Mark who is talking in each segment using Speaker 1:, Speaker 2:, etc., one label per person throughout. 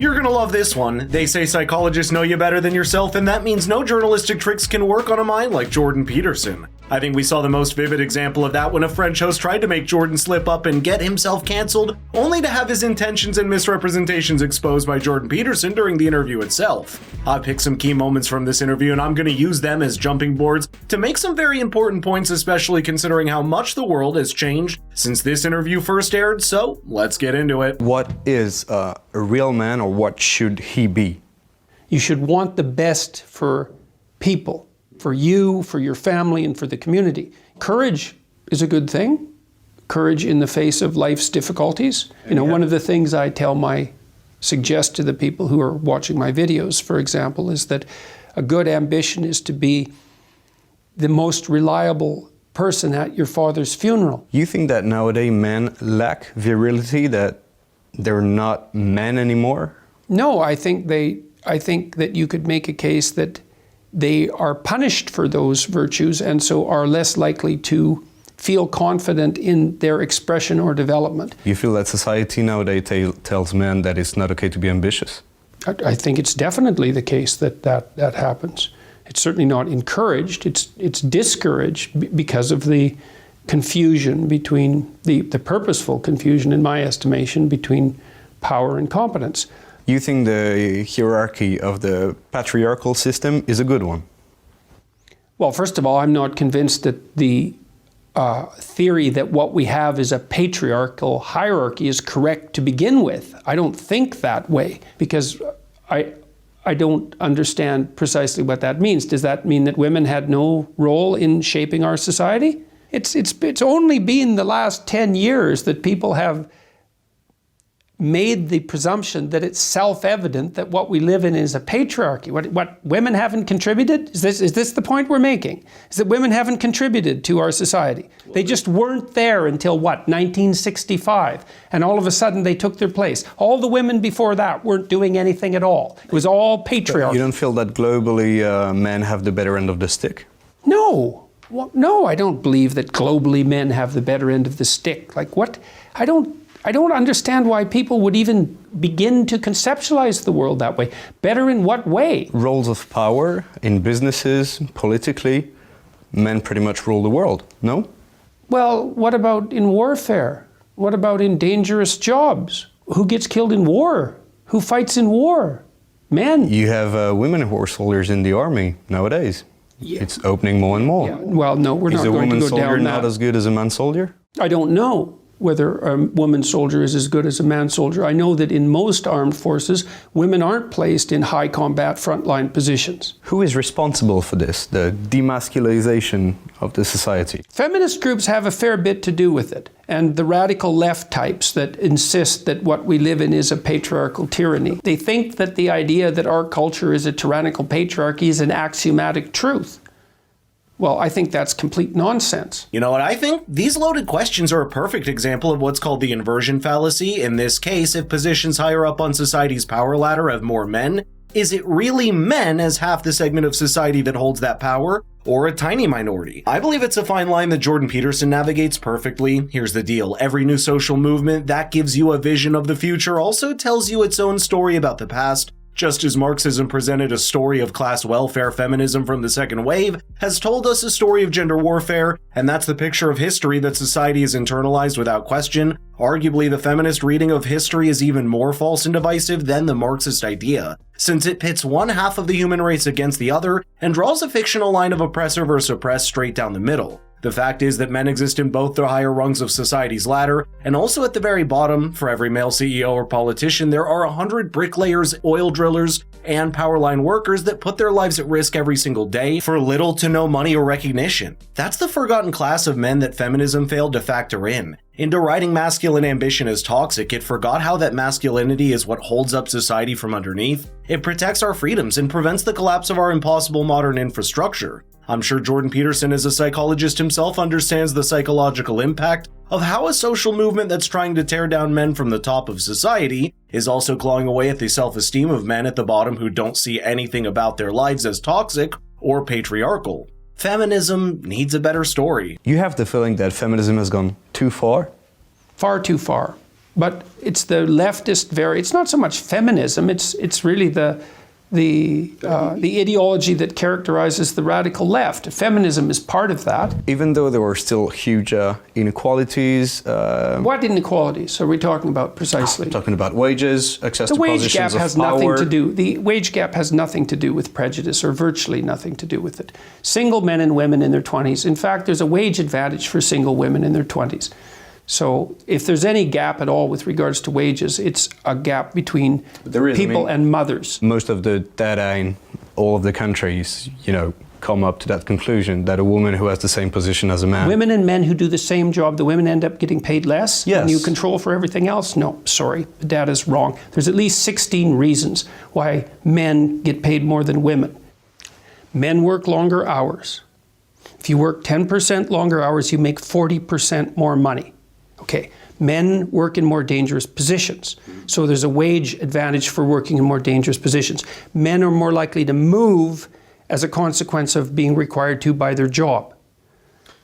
Speaker 1: You're gonna love this one. They say psychologists know you better than yourself, and that means no journalistic tricks can work on a mind like Jordan Peterson. I think we saw the most vivid example of that when a French host tried to make Jordan slip up and get himself cancelled, only to have his intentions and misrepresentations exposed by Jordan Peterson during the interview itself. I picked some key moments from this interview, and I'm gonna use them as jumping boards to make some very important points, especially considering how much the world has changed since this interview first aired, so let's get into it.
Speaker 2: What is a real man, or what should he be?
Speaker 3: You should want the best for people, for you, for your family, and for the community. Courage is a good thing. Courage in the face of life's difficulties. One of the things I suggest to the people who are watching my videos, for example, is that a good ambition is to be the most reliable person at your father's funeral.
Speaker 2: You think that nowadays men lack virility, that they're not men anymore?
Speaker 3: No, I think that you could make a case that they are punished for those virtues and so are less likely to feel confident in their expression or development.
Speaker 2: You feel that society nowadays tells men that it's not okay to be ambitious?
Speaker 3: I think it's definitely the case that happens. It's certainly not encouraged, it's discouraged because of the confusion between, the purposeful confusion in my estimation, between power and competence.
Speaker 2: You think the hierarchy of the patriarchal system is a good one?
Speaker 3: Well, first of all, I'm not convinced that the theory that what we have is a patriarchal hierarchy is correct to begin with. I don't think that way, because I don't understand precisely what that means. Does that mean that women had no role in shaping our society? It's only been the last 10 years that people have made the presumption that it's self-evident that what we live in is a patriarchy. What women haven't contributed? Is this the point we're making? Is that women haven't contributed to our society? They just weren't there until 1965, and all of a sudden they took their place. All the women before that weren't doing anything at all. It was all patriarchy.
Speaker 2: You don't feel that globally men have the better end of the stick?
Speaker 3: No. Well, no, I don't believe that globally men have the better end of the stick. Like what? I don't understand why people would even begin to conceptualize the world that way. Better in what way?
Speaker 2: Roles of power in businesses, politically, men pretty much rule the world, no?
Speaker 3: Well, what about in warfare? What about in dangerous jobs? Who gets killed in war? Who fights in war? Men.
Speaker 2: You have women who are soldiers in the army nowadays. Yeah. It's opening more and more.
Speaker 3: Yeah. Well, no, we're not going to go down that.
Speaker 2: Is a woman soldier not as good as a man soldier?
Speaker 3: I don't know whether a woman soldier is as good as a man soldier. I know that in most armed forces, women aren't placed in high combat frontline positions.
Speaker 2: Who is responsible for this, the demasculization of the society?
Speaker 3: Feminist groups have a fair bit to do with it, and the radical left types that insist that what we live in is a patriarchal tyranny. They think that the idea that our culture is a tyrannical patriarchy is an axiomatic truth. Well, I think that's complete nonsense.
Speaker 1: You know what I think? These loaded questions are a perfect example of what's called the inversion fallacy. In this case, if positions higher up on society's power ladder have more men, is it really men as half the segment of society that holds that power, or a tiny minority? I believe it's a fine line that Jordan Peterson navigates perfectly. Here's the deal. Every new social movement that gives you a vision of the future also tells you its own story about the past. Just as Marxism presented a story of class welfare, feminism from the second wave has told us a story of gender warfare, and that's the picture of history that society has internalized without question. Arguably, the feminist reading of history is even more false and divisive than the Marxist idea, since it pits one half of the human race against the other and draws a fictional line of oppressor versus oppressed straight down the middle. The fact is that men exist in both the higher rungs of society's ladder, and also at the very bottom. For every male CEO or politician, there are 100 bricklayers, oil drillers, and powerline workers that put their lives at risk every single day for little to no money or recognition. That's the forgotten class of men that feminism failed to factor in. In deriding masculine ambition as toxic, it forgot how that masculinity is what holds up society from underneath. It protects our freedoms and prevents the collapse of our impossible modern infrastructure. I'm sure Jordan Peterson, as a psychologist himself, understands the psychological impact of how a social movement that's trying to tear down men from the top of society is also clawing away at the self-esteem of men at the bottom who don't see anything about their lives as toxic or patriarchal. Feminism needs a better story.
Speaker 2: You have the feeling that feminism has gone too far?
Speaker 3: Far too far. But it's the leftist it's not so much feminism, it's really the ideology that characterizes the radical left. Feminism is part of that.
Speaker 2: Even though there were still huge inequalities.
Speaker 3: What inequalities are we talking about precisely?
Speaker 2: I'm talking about wages, access to
Speaker 3: The wage
Speaker 2: positions
Speaker 3: gap
Speaker 2: of
Speaker 3: has
Speaker 2: power.
Speaker 3: nothing to do. The wage gap has nothing to do with prejudice, or virtually nothing to do with it. Single men and women in their 20s. In fact, there's a wage advantage for single women in their 20s. So if there's any gap at all with regards to wages, it's a gap between people and mothers.
Speaker 2: Most of the data in all of the countries, come up to that conclusion that a woman who has the same position as a man.
Speaker 3: Women and men who do the same job, the women end up getting paid less?
Speaker 2: Yes.
Speaker 3: And you control for everything else? No, sorry, the data's wrong. There's at least 16 reasons why men get paid more than women. Men work longer hours. If you work 10% longer hours, you make 40% more money. Okay, men work in more dangerous positions. So there's a wage advantage for working in more dangerous positions. Men are more likely to move as a consequence of being required to by their job.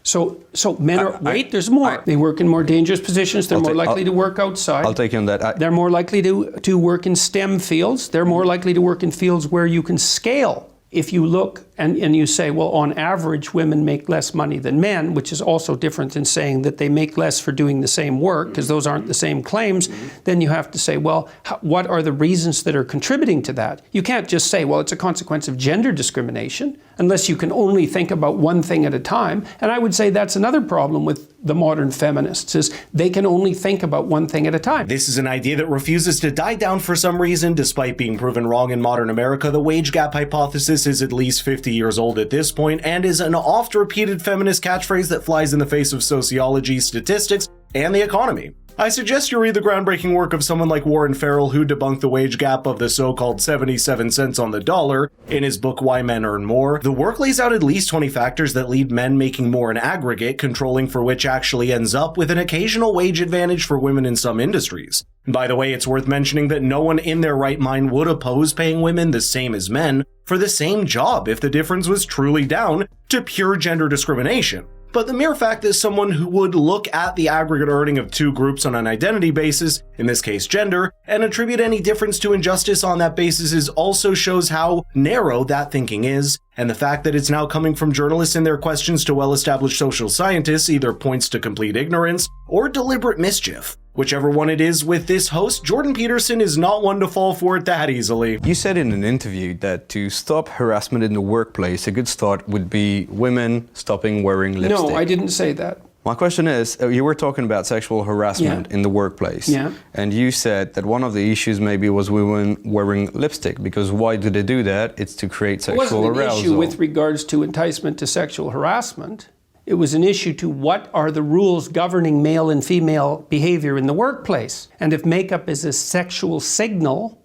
Speaker 3: So men are, there's more. They work in more dangerous positions. They're more likely to work outside.
Speaker 2: I'll take you on that.
Speaker 3: They're more likely to work in STEM fields. They're more likely to work in fields where you can scale. If you look and you say, well, on average, women make less money than men, which is also different than saying that they make less for doing the same work, because those aren't the same claims, then you have to say, well, what are the reasons that are contributing to that? You can't just say, well, it's a consequence of gender discrimination, unless you can only think about one thing at a time. And I would say that's another problem with the modern feminists, is they can only think about one thing at a time.
Speaker 1: This is an idea that refuses to die down for some reason, despite being proven wrong in modern America. The wage gap hypothesis is at least 50 years old at this point, and is an oft-repeated feminist catchphrase that flies in the face of sociology, statistics, and the economy. I suggest you read the groundbreaking work of someone like Warren Farrell, who debunked the wage gap of the so-called 77 cents on the dollar in his book Why Men Earn More. The work lays out at least 20 factors that lead men making more in aggregate, controlling for which actually ends up with an occasional wage advantage for women in some industries. By the way, it's worth mentioning that no one in their right mind would oppose paying women the same as men for the same job if the difference was truly down to pure gender discrimination. But the mere fact that someone who would look at the aggregate earning of two groups on an identity basis, in this case gender, and attribute any difference to injustice on that basis also shows how narrow that thinking is, and the fact that it's now coming from journalists in their questions to well-established social scientists either points to complete ignorance or deliberate mischief. Whichever one it is with this host, Jordan Peterson is not one to fall for it that easily.
Speaker 2: You said in an interview that to stop harassment in the workplace, a good start would be women stopping wearing lipstick.
Speaker 3: No, I didn't say that.
Speaker 2: My question is, you were talking about sexual harassment in the workplace.
Speaker 3: Yeah.
Speaker 2: And you said that one of the issues maybe was women wearing lipstick, because why do they do that? It's to create sexual arousal.
Speaker 3: It wasn't an issue with regards to enticement to sexual harassment. It was an issue to what are the rules governing male and female behavior in the workplace. And if makeup is a sexual signal,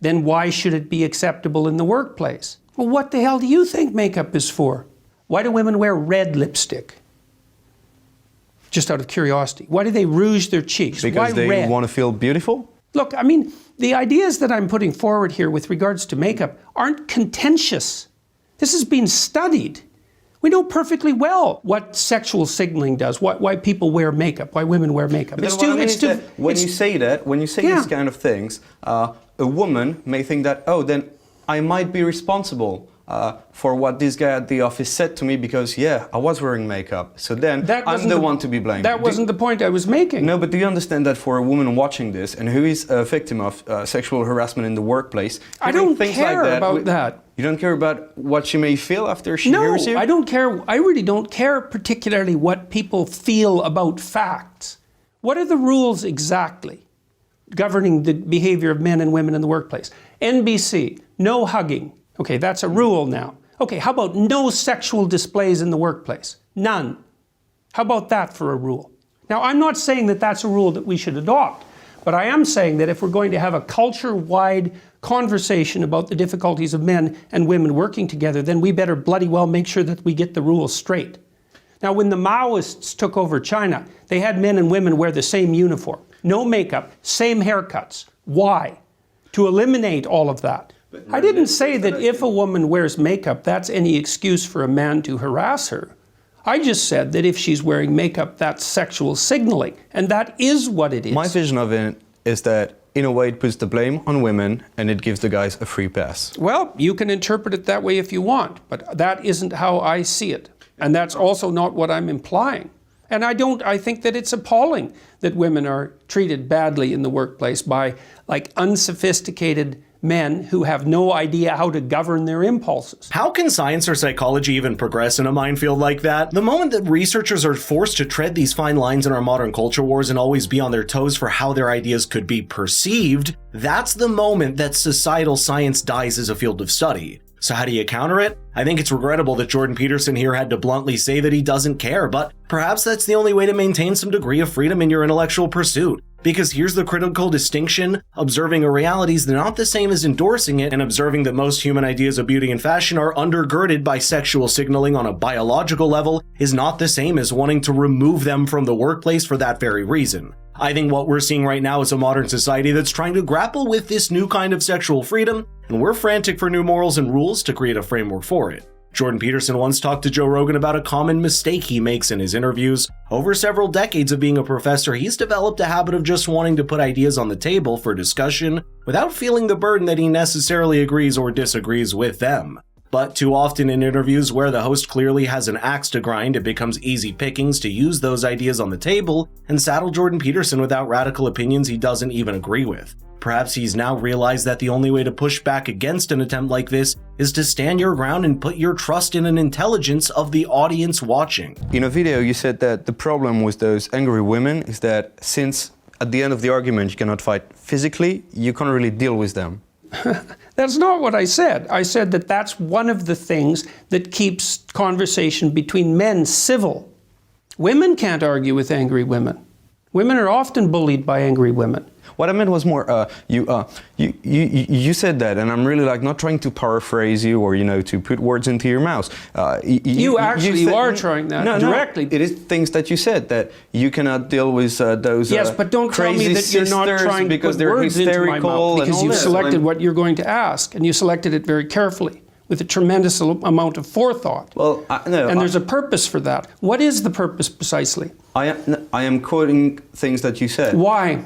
Speaker 3: then why should it be acceptable in the workplace? Well, what the hell do you think makeup is for? Why do women wear red lipstick? Just out of curiosity. Why do they rouge their cheeks?
Speaker 2: Because
Speaker 3: Why red?
Speaker 2: Want to feel beautiful?
Speaker 3: Look, I mean, the ideas that I'm putting forward here with regards to makeup aren't contentious. This has been studied. We know perfectly well what sexual signaling does, why people wear makeup, why women wear makeup.
Speaker 2: When you say these kind of things, a woman may think that, oh, then I might be responsible for what this guy at the office said to me because, yeah, I was wearing makeup. So then I'm the one to be blamed.
Speaker 3: That wasn't the point I was making.
Speaker 2: No, but do you understand that for a woman watching this and who is a victim of sexual harassment in the workplace,
Speaker 3: I don't care about that.
Speaker 2: You don't care about what she may feel after she hears you?
Speaker 3: No, I don't care. I really don't care particularly what people feel about facts. What are the rules exactly governing the behavior of men and women in the workplace? NBC, no hugging. Okay, that's a rule now. Okay, how about no sexual displays in the workplace? None. How about that for a rule? Now, I'm not saying that that's a rule that we should adopt, but I am saying that if we're going to have a culture-wide conversation about the difficulties of men and women working together, then we better bloody well make sure that we get the rules straight. Now, when the Maoists took over China, they had men and women wear the same uniform, no makeup, same haircuts. Why? To eliminate all of that. I didn't say that if a woman wears makeup, that's any excuse for a man to harass her. I just said that if she's wearing makeup, that's sexual signaling, and that is what it is.
Speaker 2: My vision of it is that, in a way, it puts the blame on women and it gives the guys a free pass.
Speaker 3: Well, you can interpret it that way if you want, but that isn't how I see it. And that's also not what I'm implying. And I think that it's appalling that women are treated badly in the workplace by unsophisticated men who have no idea how to govern their impulses.
Speaker 1: How can science or psychology even progress in a minefield like that? The moment that researchers are forced to tread these fine lines in our modern culture wars and always be on their toes for how their ideas could be perceived, that's the moment that societal science dies as a field of study. So how do you counter it? I think it's regrettable that Jordan Peterson here had to bluntly say that he doesn't care, but perhaps that's the only way to maintain some degree of freedom in your intellectual pursuit. Because here's the critical distinction: observing a reality is not the same as endorsing it, and observing that most human ideas of beauty and fashion are undergirded by sexual signaling on a biological level is not the same as wanting to remove them from the workplace for that very reason. I think what we're seeing right now is a modern society that's trying to grapple with this new kind of sexual freedom, and we're frantic for new morals and rules to create a framework for it. Jordan Peterson once talked to Joe Rogan about a common mistake he makes in his interviews. Over several decades of being a professor, he's developed a habit of just wanting to put ideas on the table for discussion without feeling the burden that he necessarily agrees or disagrees with them. But too often in interviews where the host clearly has an axe to grind, it becomes easy pickings to use those ideas on the table and saddle Jordan Peterson without radical opinions he doesn't even agree with. Perhaps he's now realized that the only way to push back against an attempt like this is to stand your ground and put your trust in an intelligence of the audience watching.
Speaker 2: In a video, you said that the problem with those angry women is that since at the end of the argument you cannot fight physically, you can't really deal with them.
Speaker 3: That's not what I said. I said that that's one of the things that keeps conversation between men civil. Women can't argue with angry women. Women are often bullied by angry women.
Speaker 2: What I meant was more, you said that, and I'm really not trying to paraphrase you or, to put words into your mouth.
Speaker 3: You are trying that directly.
Speaker 2: No, it is things that you said, that you cannot deal with those
Speaker 3: yes, but don't tell me that you're not trying to put words into my mouth, because you've selected what you're going to ask, and you selected it very carefully, with a tremendous amount of forethought.
Speaker 2: Well,
Speaker 3: and there's a purpose for that. What is the purpose precisely?
Speaker 2: I am quoting things that you said.
Speaker 3: Why?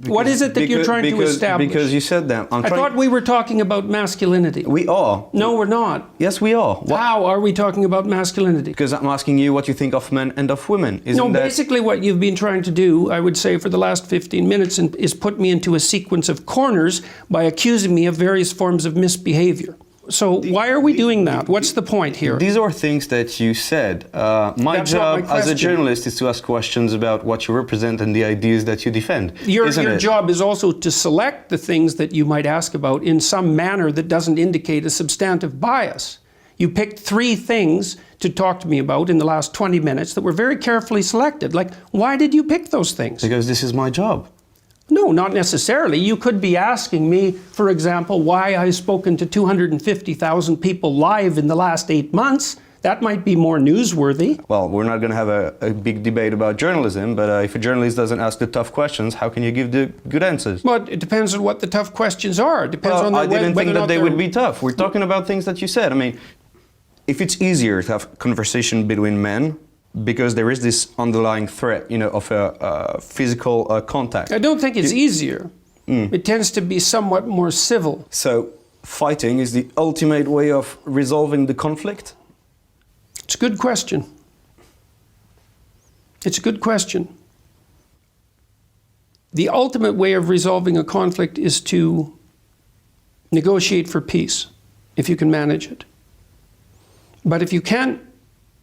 Speaker 3: What is it that you're trying to establish?
Speaker 2: Because you said that.
Speaker 3: I thought we were talking about masculinity.
Speaker 2: We are.
Speaker 3: No, we're not.
Speaker 2: Yes, we are.
Speaker 3: How are we talking about masculinity?
Speaker 2: Because I'm asking you what you think of men and of women.
Speaker 3: Basically what you've been trying to do, I would say, for the last 15 minutes is put me into a sequence of corners by accusing me of various forms of misbehavior. So why are we doing that? What's the point here?
Speaker 2: These are things that you said. My job as a journalist is to ask questions about what you represent and the ideas that you defend.
Speaker 3: Your job is also to select the things that you might ask about in some manner that doesn't indicate a substantive bias. You picked 3 things to talk to me about in the last 20 minutes that were very carefully selected. Why did you pick those things?
Speaker 2: Because this is my job.
Speaker 3: No, not necessarily. You could be asking me, for example, why I've spoken to 250,000 people live in the last 8 months. That might be more newsworthy.
Speaker 2: Well, we're not going to have a big debate about journalism, but if a journalist doesn't ask the tough questions, how can you give the good answers?
Speaker 3: Well, it depends on what the tough questions are. It depends on
Speaker 2: I didn't think that they would be tough. We're talking about things that you said. I mean, if it's easier to have conversation between men, because there is this underlying threat, of a physical contact.
Speaker 3: I don't think it's easier. It tends to be somewhat more civil.
Speaker 2: So fighting is the ultimate way of resolving the conflict?
Speaker 3: It's a good question. It's a good question. The ultimate way of resolving a conflict is to negotiate for peace, if you can manage it. But if you can't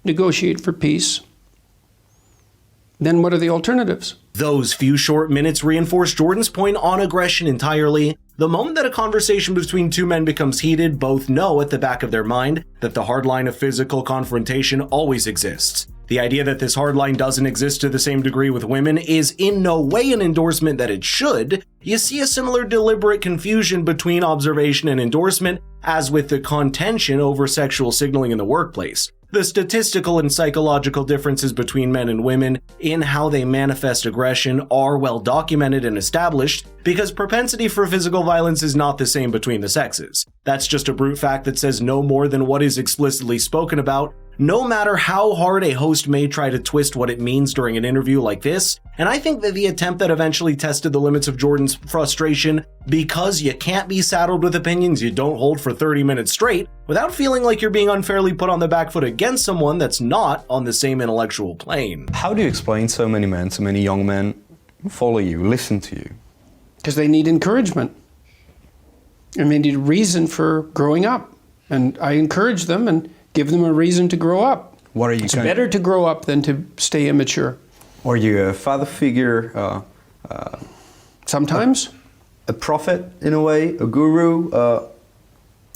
Speaker 3: negotiate for peace, then what are the alternatives?
Speaker 1: Those few short minutes reinforce Jordan's point on aggression entirely. The moment that a conversation between 2 men becomes heated, both know at the back of their mind that the hard line of physical confrontation always exists. The idea that this hard line doesn't exist to the same degree with women is in no way an endorsement that it should. You see a similar deliberate confusion between observation and endorsement as with the contention over sexual signaling in the workplace. The statistical and psychological differences between men and women in how they manifest aggression are well documented and established because propensity for physical violence is not the same between the sexes. That's just a brute fact that says no more than what is explicitly spoken about, no matter how hard a host may try to twist what it means during an interview like this. And I think that the attempt that eventually tested the limits of Jordan's frustration, because you can't be saddled with opinions you don't hold for 30 minutes straight without feeling like you're being unfairly put on the back foot against someone that's not on the same intellectual plane.
Speaker 2: How do you explain so many men, so many young men follow you, listen to you?
Speaker 3: Because they need encouragement. And they need a reason for growing up. And I encourage them and give them a reason to grow up.
Speaker 2: What are you?
Speaker 3: It's better to grow up than to stay immature.
Speaker 2: Are you a father figure?
Speaker 3: Sometimes.
Speaker 2: A prophet, in a way? A guru?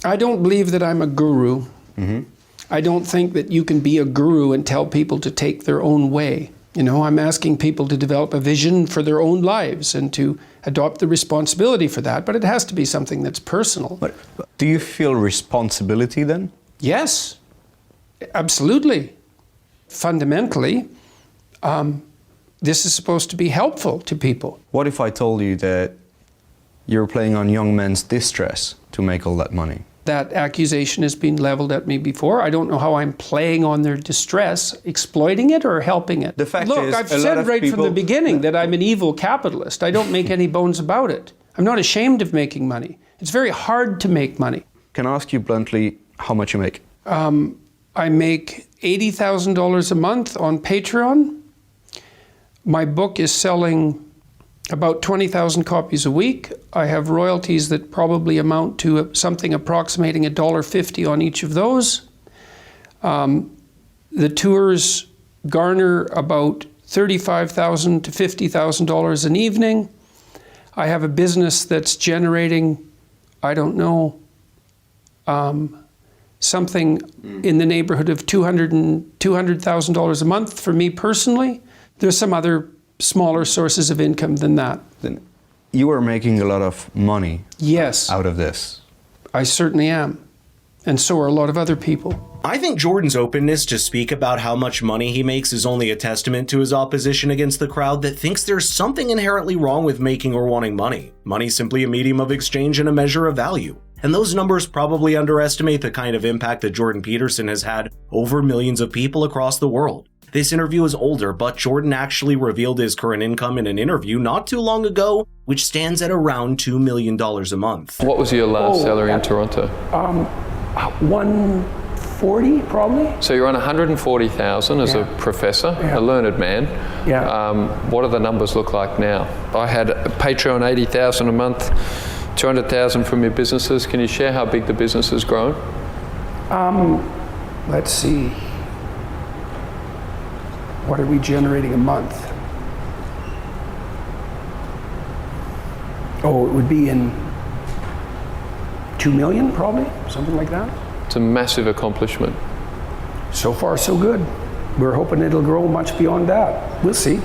Speaker 3: I don't believe that I'm a guru.
Speaker 2: Mm-hmm.
Speaker 3: I don't think that you can be a guru and tell people to take their own way. You know, I'm asking people to develop a vision for their own lives and to adopt the responsibility for that, but it has to be something that's personal.
Speaker 2: But do you feel responsibility then?
Speaker 3: Yes, absolutely. Fundamentally, this is supposed to be helpful to people.
Speaker 2: What if I told you that you're playing on young men's distress to make all that money?
Speaker 3: That accusation has been leveled at me before. I don't know how I'm playing on their distress, exploiting it or helping it.
Speaker 2: The fact
Speaker 3: Look,
Speaker 2: is,
Speaker 3: I've
Speaker 2: a lot
Speaker 3: said
Speaker 2: of
Speaker 3: right
Speaker 2: people
Speaker 3: from the beginning that I'm an evil capitalist. I don't make any bones about it. I'm not ashamed of making money. It's very hard to make money.
Speaker 2: Can I ask you bluntly how much you make?
Speaker 3: I make $80,000 a month on Patreon. My book is selling about 20,000 copies a week. I have royalties that probably amount to something approximating $1.50 on each of those. The tours garner about $35,000 to $50,000 an evening. I have a business that's generating, I don't know, something in the neighborhood of $200,000 a month for me personally. There's some other smaller sources of income than that.
Speaker 2: Then you are making a lot of money.
Speaker 3: Yes.
Speaker 2: Out of this.
Speaker 3: I certainly am. And so are a lot of other people.
Speaker 1: I think Jordan's openness to speak about how much money he makes is only a testament to his opposition against the crowd that thinks there's something inherently wrong with making or wanting money. Money's simply a medium of exchange and a measure of value. And those numbers probably underestimate the kind of impact that Jordan Peterson has had over millions of people across the world. This interview is older, but Jordan actually revealed his current income in an interview not too long ago, which stands at around $2 million a month.
Speaker 4: What was your last salary in Toronto?
Speaker 3: 140 probably.
Speaker 4: So you're on 140,000 as a professor, a learned man.
Speaker 3: Yeah.
Speaker 4: What do the numbers look like now? I had a Patreon 80,000 a month, 200,000 from your businesses. Can you share how big the business has grown?
Speaker 3: Let's see. What are we generating a month? Oh, it would be in 2 million probably, something like that.
Speaker 4: It's a massive accomplishment.
Speaker 3: So far, so good. We're hoping it'll grow much beyond that. We'll see.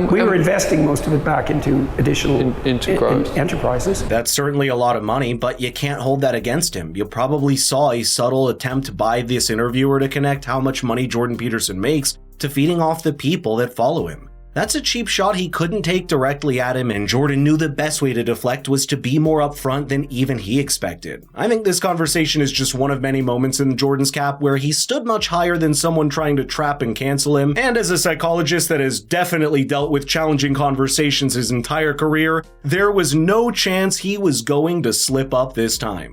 Speaker 3: We were investing most of it back into additional enterprises.
Speaker 1: That's certainly a lot of money, but you can't hold that against him. You probably saw a subtle attempt by this interviewer to connect how much money Jordan Peterson makes to feeding off the people that follow him. That's a cheap shot he couldn't take directly at him, and Jordan knew the best way to deflect was to be more upfront than even he expected. I think this conversation is just one of many moments in Jordan's cap where he stood much higher than someone trying to trap and cancel him, and as a psychologist that has definitely dealt with challenging conversations his entire career, there was no chance he was going to slip up this time.